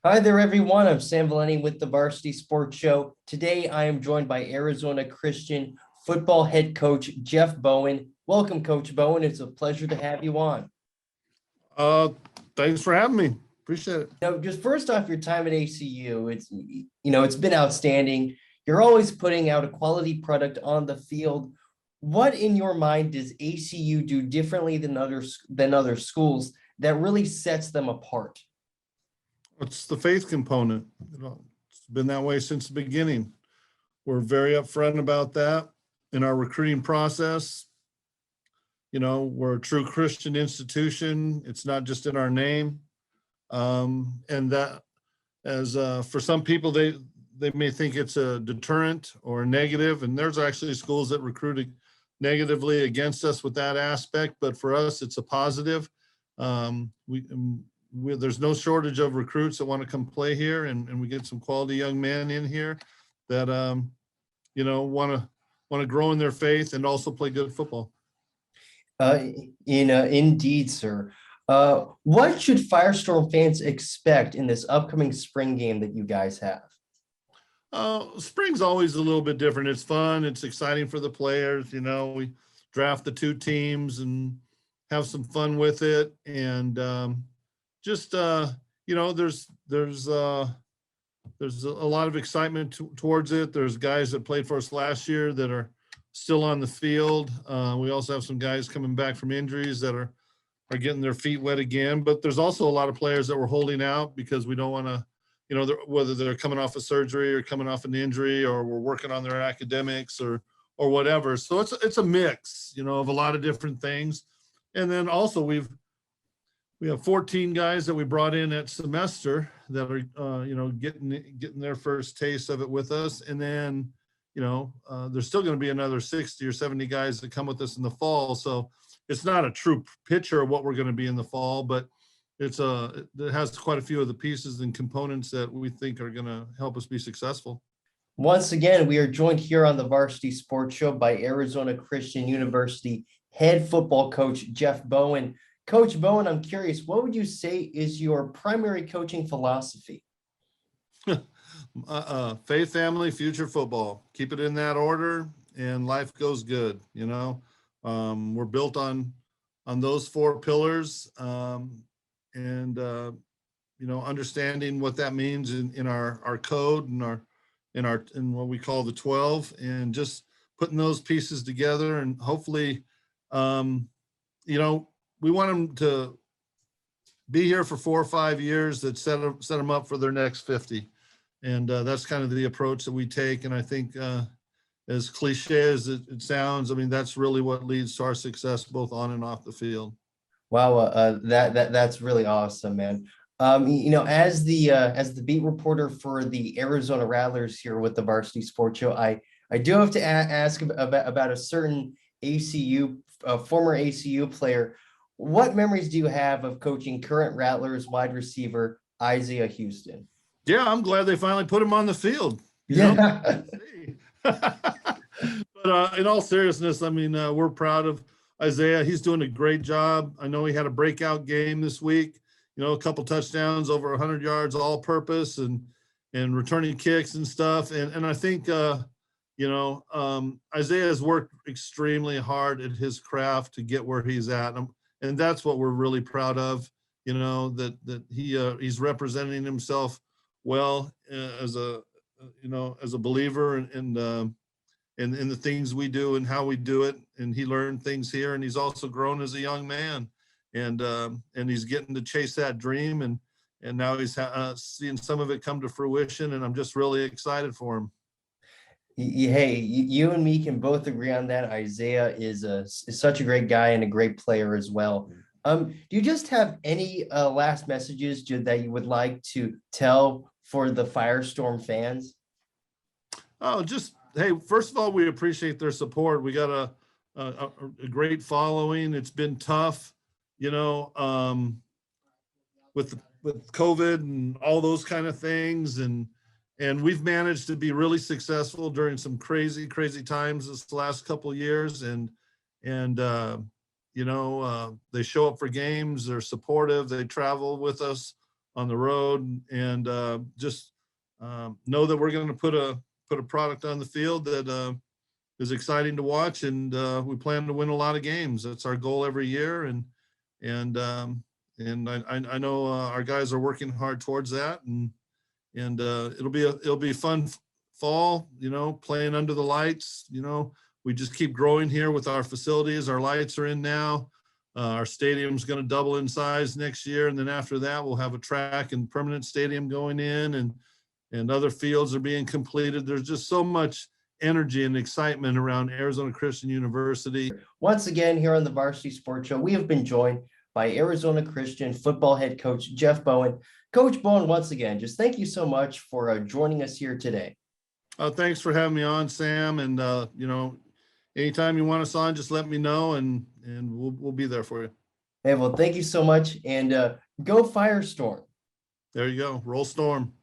Hi there, everyone. I'm Sam Valeni with the Varsity Sports Show. Today, I am joined by Arizona Christian football head coach Jeff Bowen. Welcome, Coach Bowen. It's a pleasure to have you on. Uh, Thanks for having me. Appreciate it. Just first off, your time at ACU, it's been outstanding. You're always putting out a quality product on the field. What in your mind does ACU do differently than other schools that really sets them apart? It's the faith component. It's been that way since the beginning. We're very upfront about that in our recruiting process. We're a true Christian institution. It's not just in our name. And that, as for some people, they may think it's a deterrent or a negative. And there's actually schools that recruited negatively against us with that aspect. But for us, it's a positive. There's no shortage of recruits that want to come play here, and we get some quality young men in here that want to grow in their faith and also play good football. Indeed, sir. What should Firestorm fans expect in this upcoming spring game that you guys have? Spring's always a little bit different. It's fun. It's exciting for the players. We draft the two teams and have some fun with it. And there's a lot of excitement towards it. There's guys that played for us last year that are still on the field. We also have some guys coming back from injuries that are getting their feet wet again. But there's also a lot of players that we're holding out because we don't want to, whether they're coming off a surgery or coming off an injury, or we're working on their academics or whatever. So it's a mix, of a lot of different things. And then also we have 14 guys that we brought in at semester that are, getting their first taste of it with us. And then, there's still going to be another 60 or 70 guys that come with us in the fall. So it's not a true picture of what we're going to be in the fall, but it has quite a few of the pieces and components that we think are going to help us be successful. Once again, we are joined here on the Varsity Sports Show by Arizona Christian University head football coach Jeff Bowen. Coach Bowen, I'm curious, what would you say is your primary coaching philosophy? Faith, family, future football. Keep it in that order, and life goes good. We're built on those four pillars, and understanding what that means in our code and in what we call the 12, and just putting those pieces together, and hopefully, we want them to be here for 4 or 5 years that set them up for their next 50. And that's kind of the approach that we take. And I think as cliche as it sounds, that's really what leads to our success, both on and off the field. Wow, that's really awesome, man. As the beat reporter for the Arizona Rattlers here with the Varsity Sports Show, I do have to ask about a certain former ACU player. What memories do you have of coaching current Rattlers wide receiver Isaiah Houston? Yeah, I'm glad they finally put him on the field. Yeah. But in all seriousness, we're proud of Isaiah. He's doing a great job. I know he had a breakout game this week. A couple touchdowns, over 100 yards, all purpose, and returning kicks and stuff. And I think Isaiah has worked extremely hard at his craft to get where he's at. And that's what we're really proud of, that he's representing himself well as a believer in the things we do and how we do it. And he learned things here, and he's also grown as a young man, and he's getting to chase that dream. And now he's seeing some of it come to fruition. And I'm just really excited for him. Hey, you and me can both agree on that. Isaiah is such a great guy and a great player as well. Do you just have any last messages that you would like to tell for the Firestorm fans? Oh, hey, first of all, we appreciate their support. We got a great following. It's been tough, with COVID and all those kind of things, and we've managed to be really successful during some crazy times this last couple of years. And they show up for games. They're supportive. They travel with us on the road, and just know that we're going to put a product on the field that is exciting to watch, and we plan to win a lot of games. That's our goal every year, and I know our guys are working hard towards that, and it'll be a fun fall, playing under the lights. We just keep growing here with our facilities. Our lights are in now. Our stadium's going to double in size next year, and then after that, we'll have a track and permanent stadium going in, and other fields are being completed. There's just so much energy and excitement around Arizona Christian University. Once again, here on the Varsity Sports Show, we have been joined by Arizona Christian football head coach Jeff Bowen. Coach Bowen, once again, just thank you so much for joining us here today. Thanks for having me on, Sam. And anytime you want us on, just let me know, and we'll be there for you. Hey, well, thank you so much, and go Firestorm. There you go. Roll Storm.